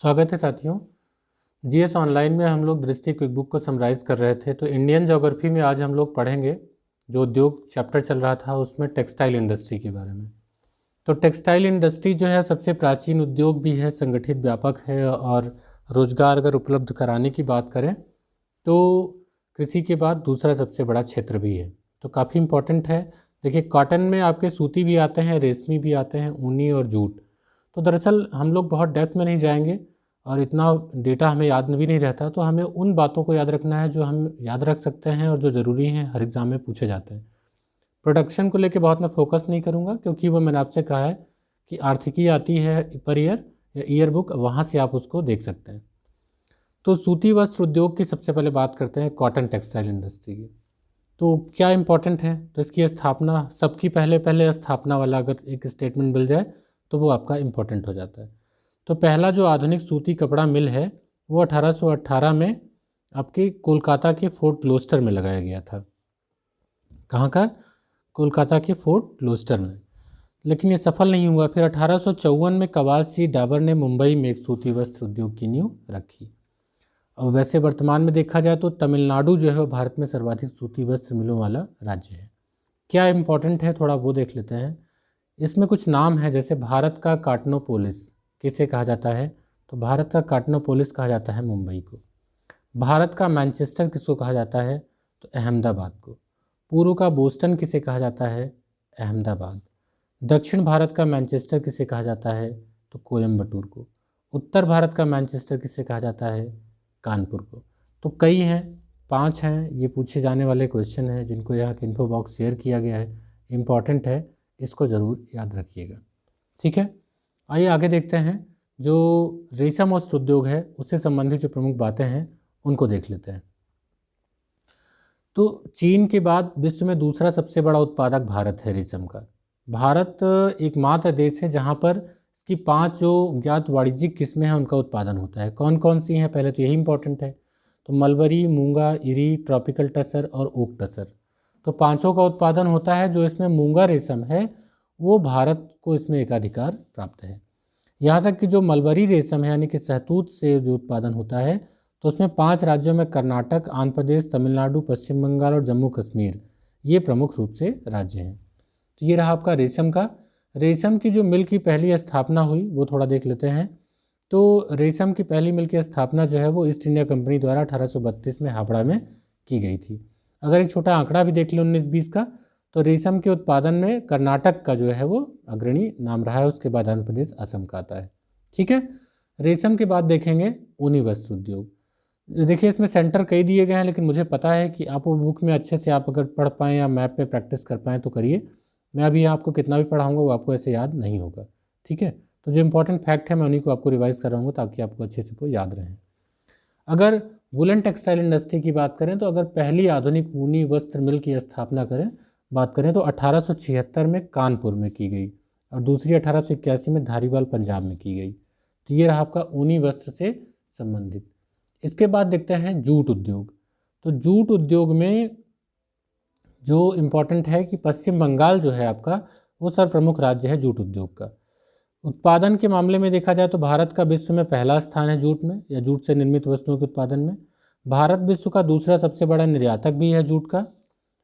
स्वागत है साथियों। जीएस ऑनलाइन में हम लोग दृष्टि क्विक बुक को समराइज़ कर रहे थे। तो इंडियन ज्योग्राफी में आज हम लोग पढ़ेंगे जो उद्योग चैप्टर चल रहा था उसमें टेक्सटाइल इंडस्ट्री के बारे में। तो टेक्सटाइल इंडस्ट्री जो है सबसे प्राचीन उद्योग भी है, संगठित व्यापक है और रोजगार अगर उपलब्ध कराने की बात करें तो कृषि के बाद दूसरा सबसे बड़ा क्षेत्र भी है। तो काफ़ी इम्पोर्टेंट है। देखिए, कॉटन में आपके सूती भी आते हैं, रेशमी भी आते हैं, ऊनी और जूट। तो दरअसल हम लोग बहुत डेप्थ में नहीं जाएंगे और इतना डेटा हमें याद भी नहीं रहता, तो हमें उन बातों को याद रखना है जो हम याद रख सकते हैं और जो ज़रूरी हैं, हर एग्ज़ाम में पूछे जाते हैं। प्रोडक्शन को लेके बहुत मैं फोकस नहीं करूँगा क्योंकि वो मैंने आपसे कहा है कि आर्थिकी आती है पर ईयर या ईयर बुक, वहाँ से आप उसको देख सकते हैं। तो सूती वस्त्र उद्योग की सबसे पहले बात करते हैं, कॉटन टेक्सटाइल इंडस्ट्री की। तो क्या इंपॉर्टेंट है, तो इसकी स्थापना, सबकी पहले स्थापना वाला अगर एक स्टेटमेंट मिल जाए तो वो आपका इम्पोर्टेंट हो जाता है। तो पहला जो आधुनिक सूती कपड़ा मिल है वो 1818 में आपके कोलकाता के फोर्ट ग्लोस्टर में लगाया गया था। कहाँ का? कोलकाता के फोर्ट ग्लोस्टर में। लेकिन ये सफल नहीं हुआ। फिर 1854 में कवासी डाबर ने मुंबई में एक सूती वस्त्र उद्योग की नींव रखी। अब वैसे वर्तमान में देखा जाए तो तमिलनाडु जो है वो भारत में सर्वाधिक सूती वस्त्र मिलों वाला राज्य है। क्या इंपॉर्टेंट है, थोड़ा वो देख लेते हैं। इसमें कुछ नाम है, जैसे भारत का काटनोपोलिस किसे कहा जाता है? तो भारत का काटनोपोलिस कहा जाता है मुंबई को। भारत का मैनचेस्टर किसको कहा जाता है? तो अहमदाबाद को। पूर्व का बोस्टन किसे कहा जाता है? अहमदाबाद। दक्षिण भारत का मैनचेस्टर किसे कहा जाता है? तो कोयम्बटूर को। उत्तर भारत का मैनचेस्टर किसे कहा जाता है? कानपुर को। तो कई हैं, 5 हैं, ये पूछे जाने वाले क्वेश्चन हैं जिनको यहाँ के इन्फो बॉक्स शेयर किया गया है। इम्पॉर्टेंट है, इसको ज़रूर याद रखिएगा। ठीक है, आइए आगे देखते हैं। जो रेशम वस्त्र उद्योग है उससे संबंधित जो प्रमुख बातें हैं उनको देख लेते हैं। तो चीन के बाद विश्व में दूसरा सबसे बड़ा उत्पादक भारत है रेशम का। भारत एकमात्र देश है जहाँ पर इसकी 5 जो ज्ञात वाणिज्यिक किस्में हैं उनका उत्पादन होता है। कौन कौन सी हैं, पहले तो यही इंपॉर्टेंट है। तो मलबरी, मूंगा, इरी, ट्रॉपिकल टसर और ओक टसर। तो 5 का उत्पादन होता है। जो इसमें मूंगा रेशम है वो भारत को इसमें एकाधिकार प्राप्त है। यहाँ तक कि जो मलबरी रेशम है यानी कि शहतूत से जो उत्पादन होता है तो उसमें 5 राज्यों में कर्नाटक, आंध्र प्रदेश, तमिलनाडु, पश्चिम बंगाल और जम्मू कश्मीर, ये प्रमुख रूप से राज्य हैं। तो ये रहा आपका रेशम का। रेशम की जो मिल की पहली स्थापना हुई वो थोड़ा देख लेते हैं। तो रेशम की पहली मिल की स्थापना जो है वो ईस्ट इंडिया कंपनी द्वारा 1832 में हावड़ा में की गई थी। अगर एक छोटा आंकड़ा भी देख लें 1920 का, तो रेशम के उत्पादन में कर्नाटक का जो है वो अग्रणी नाम रहा है, उसके बाद आंध्र प्रदेश, असम का आता है। ठीक है, रेशम के बाद देखेंगे ऊनी वस्त्र उद्योग। देखिए, इसमें सेंटर कई दिए गए हैं लेकिन मुझे पता है कि आप वो बुक में अच्छे से आप अगर पढ़ पाएँ या मैप पे प्रैक्टिस कर पाएँ तो करिए। मैं अभी आपको कितना भी पढ़ाऊँगा वो आपको ऐसे याद नहीं होगा। ठीक है, तो जो इंपॉर्टेंट फैक्ट है मैं उन्हीं को आपको रिवाइज कराऊंगा ताकि आपको अच्छे से वो याद रहें। अगर वुलन टेक्सटाइल इंडस्ट्री की बात करें तो अगर पहली आधुनिक ऊनी वस्त्र मिल की स्थापना बात करें तो 1876 में कानपुर में की गई और दूसरी 1881 में धारीवाल पंजाब में की गई। तो ये रहा आपका ऊनी वस्त्र से संबंधित। इसके बाद देखते हैं जूट उद्योग। तो जूट उद्योग में जो इम्पोर्टेंट है कि पश्चिम बंगाल जो है आपका वो सर्वप्रमुख राज्य है जूट उद्योग का। उत्पादन के मामले में देखा जाए तो भारत का विश्व में पहला स्थान है जूट में या जूट से निर्मित वस्तुओं के उत्पादन में। भारत विश्व का दूसरा सबसे बड़ा निर्यातक भी है जूट का।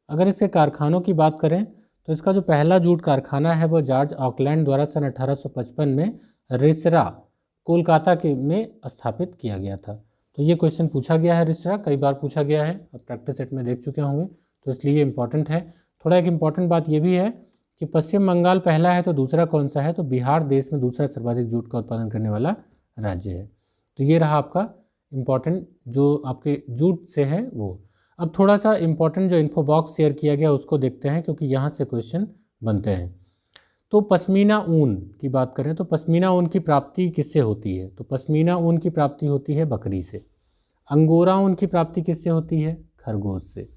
अगर इसके कारखानों की बात करें तो इसका जो पहला जूट कारखाना है वो जॉर्ज ऑकलैंड द्वारा सन 1855 में रिसरा, कोलकाता के में स्थापित किया गया था। तो ये क्वेश्चन पूछा गया है, रिसरा कई बार पूछा गया है, अब प्रैक्टिस सेट में देख चुके होंगे, तो इसलिए ये इंपॉर्टेंट है। थोड़ा एक इंपॉर्टेंट बात ये भी है कि पश्चिम बंगाल पहला है तो दूसरा कौन सा है? तो बिहार देश में दूसरा सर्वाधिक जूट का उत्पादन करने वाला राज्य है। तो ये रहा आपका इम्पॉर्टेंट जो आपके जूट से है वो। अब थोड़ा सा इम्पॉर्टेंट जो इन्फो बॉक्स शेयर किया गया उसको देखते हैं क्योंकि यहाँ से क्वेश्चन बनते हैं। तो पश्मीना ऊन की बात करें तो पश्मीना ऊन की प्राप्ति किससे होती है? तो पश्मीना ऊन की प्राप्ति होती है बकरी से। अंगोरा ऊन की प्राप्ति किससे होती है? खरगोश से।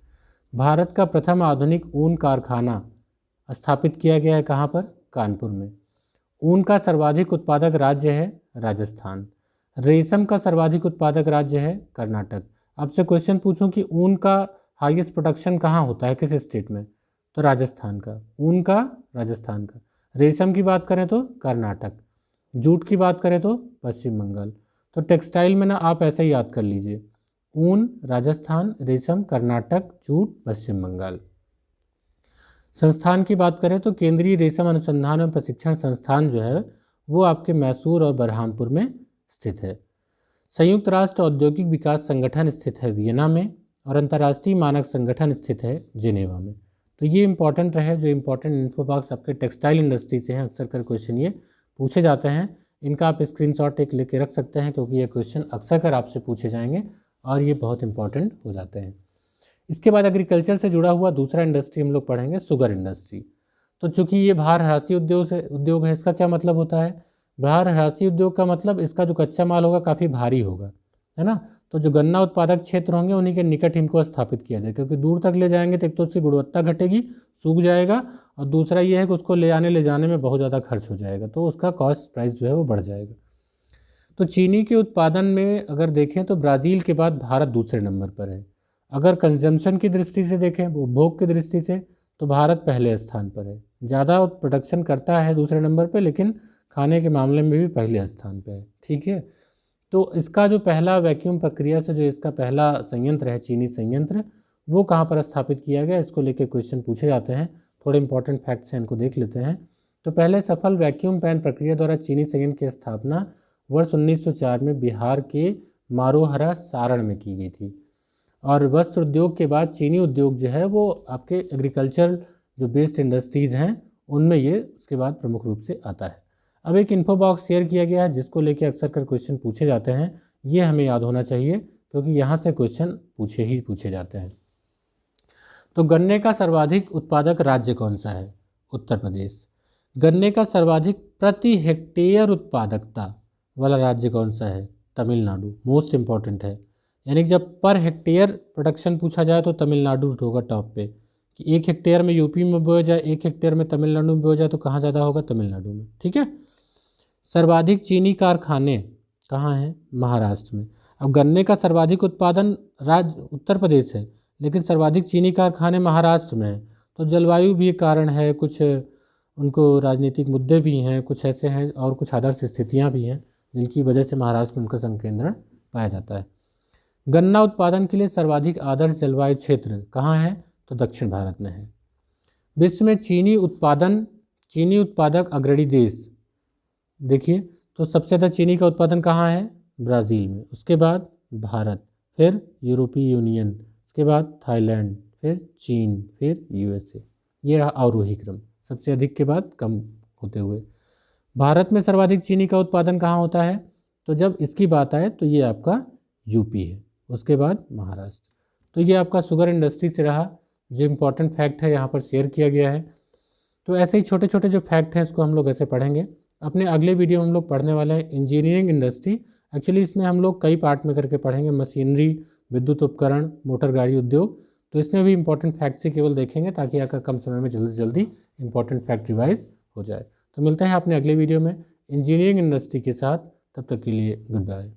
भारत का प्रथम आधुनिक ऊन कारखाना स्थापित किया गया है कहाँ पर? कानपुर में। ऊन का सर्वाधिक उत्पादक राज्य है राजस्थान। रेशम का सर्वाधिक उत्पादक राज्य है कर्नाटक। आपसे क्वेश्चन पूछूं कि ऊन का हाईएस्ट प्रोडक्शन कहाँ होता है, किस स्टेट में? तो राजस्थान का। ऊन का राजस्थान का। रेशम की बात करें तो कर्नाटक। जूट की बात करें तो पश्चिम बंगाल। तो टेक्सटाइल में ना आप ऐसे ही याद कर लीजिए, ऊन राजस्थान, रेशम कर्नाटक, जूट पश्चिम बंगाल। संस्थान की बात करें तो केंद्रीय रेशम अनुसंधान एवं प्रशिक्षण संस्थान जो है वो आपके मैसूर और बरहामपुर में स्थित है। संयुक्त राष्ट्र औद्योगिक विकास संगठन स्थित है वियना में, और अंतर्राष्ट्रीय मानक संगठन स्थित है जिनेवा में। तो ये इंपॉर्टेंट रहे, जो इंपॉर्टेंट इन्फो बॉक्स आपके टेक्सटाइल इंडस्ट्री से हैं, अक्सर कर क्वेश्चन ये पूछे जाते हैं। इनका आप स्क्रीनशॉट एक लेके रख सकते हैं, क्योंकि ये क्वेश्चन अक्सर कर आपसे पूछे जाएंगे और ये बहुत इंपॉर्टेंट हो जाते हैं। इसके बाद एग्रीकल्चर से जुड़ा हुआ दूसरा इंडस्ट्री हम लोग पढ़ेंगे, शुगर इंडस्ट्री। तो चूंकि ये भार ह्रासी उद्योग है, इसका क्या मतलब होता है? भार ह्रासी उद्योग का मतलब इसका जो कच्चा माल होगा काफ़ी भारी होगा, है ना। तो जो गन्ना उत्पादक क्षेत्र होंगे उन्हीं के निकट इनको स्थापित किया जाए, क्योंकि दूर तक ले जाएंगे तो एक तो उसकी गुणवत्ता घटेगी, सूख जाएगा, और दूसरा ये है कि उसको ले जाने में बहुत ज़्यादा खर्च हो जाएगा, तो उसका कॉस्ट प्राइस जो है वो बढ़ जाएगा। तो चीनी के उत्पादन में अगर देखें तो ब्राज़ील के बाद भारत दूसरे नंबर पर है। अगर कंजम्पशन की दृष्टि से देखें, उपभोग की दृष्टि से, तो भारत पहले स्थान पर है। ज़्यादा प्रोडक्शन करता है दूसरे नंबर पर, लेकिन खाने के मामले में भी पहले स्थान पर है। ठीक है, तो इसका जो पहला वैक्यूम प्रक्रिया से जो इसका पहला संयंत्र है, चीनी संयंत्र, वो कहाँ पर स्थापित किया गया, इसको लेकर क्वेश्चन पूछे जाते हैं। थोड़े इंपॉर्टेंट फैक्ट्स हैं, इनको देख लेते हैं। तो पहले सफल वैक्यूम पैन प्रक्रिया द्वारा चीनी संयंत्र की स्थापना वर्ष 1904 में बिहार के मारोहरा सारण में की गई थी। और वस्त्र उद्योग के बाद चीनी उद्योग जो है वो आपके एग्रीकल्चर जो बेस्ड इंडस्ट्रीज़ हैं उनमें ये उसके बाद प्रमुख रूप से आता है। अब एक इन्फो बॉक्स शेयर किया गया है जिसको लेके अक्सर कर क्वेश्चन पूछे जाते हैं, ये हमें याद होना चाहिए, क्योंकि यहाँ से क्वेश्चन पूछे जाते हैं। तो गन्ने का सर्वाधिक उत्पादक राज्य कौन सा है? उत्तर प्रदेश। गन्ने का सर्वाधिक प्रति हेक्टेयर उत्पादकता वाला राज्य कौन सा है? तमिलनाडु। मोस्ट इंपॉर्टेंट है, यानी कि जब पर हेक्टेयर प्रोडक्शन पूछा जाए तो तमिलनाडु होगा टॉप पे, कि 1 हेक्टेयर में यूपी में बोया जाए, 1 हेक्टेयर में तमिलनाडु में बोया जाए, तो कहाँ ज़्यादा होगा? तमिलनाडु में। ठीक है। सर्वाधिक चीनी कारखाने कहाँ हैं? महाराष्ट्र में। अब गन्ने का सर्वाधिक उत्पादन राज्य उत्तर प्रदेश है, लेकिन सर्वाधिक चीनी कारखाने महाराष्ट्र में हैं। तो जलवायु भी एक कारण है, कुछ उनको राजनीतिक मुद्दे भी हैं, कुछ ऐसे हैं, और कुछ आदर्श स्थितियाँ भी हैं जिनकी वजह से महाराष्ट्र में उनका संकेंद्रण पाया जाता है। गन्ना उत्पादन के लिए सर्वाधिक आदर्श जलवायु क्षेत्र कहाँ है? तो दक्षिण भारत में है। विश्व में चीनी उत्पादक अग्रणी देश देखिए, तो सबसे ज़्यादा चीनी का उत्पादन कहाँ है? ब्राज़ील में, उसके बाद भारत, फिर यूरोपीय यूनियन, उसके बाद थाईलैंड, फिर चीन, फिर यूएसए। ये रहा अवरोही क्रम, सबसे अधिक के बाद कम होते हुए। भारत में सर्वाधिक चीनी का उत्पादन कहाँ होता है? तो जब इसकी बात आए तो ये आपका यूपी है, उसके बाद महाराष्ट्र। तो ये आपका शुगर इंडस्ट्री से रहा, जो इम्पोर्टेंट फैक्ट है यहाँ पर शेयर किया गया है। तो ऐसे ही छोटे छोटे जो फैक्ट हैं इसको हम लोग ऐसे पढ़ेंगे। अपने अगले वीडियो में हम लोग पढ़ने वाले हैं इंजीनियरिंग इंडस्ट्री। एक्चुअली इसमें हम लोग कई पार्ट में करके पढ़ेंगे, मशीनरी, विद्युत उपकरण, मोटर गाड़ी उद्योग। तो इसमें भी इंपॉर्टेंट फैक्ट्स ही केवल देखेंगे, ताकि आपका कम समय में जल्दी से जल्दी इंपॉर्टेंट फैक्ट रिवाइज हो जाए। तो मिलते हैं अपने अगले वीडियो में इंजीनियरिंग इंडस्ट्री के साथ, तब तक के लिए गुड बाय।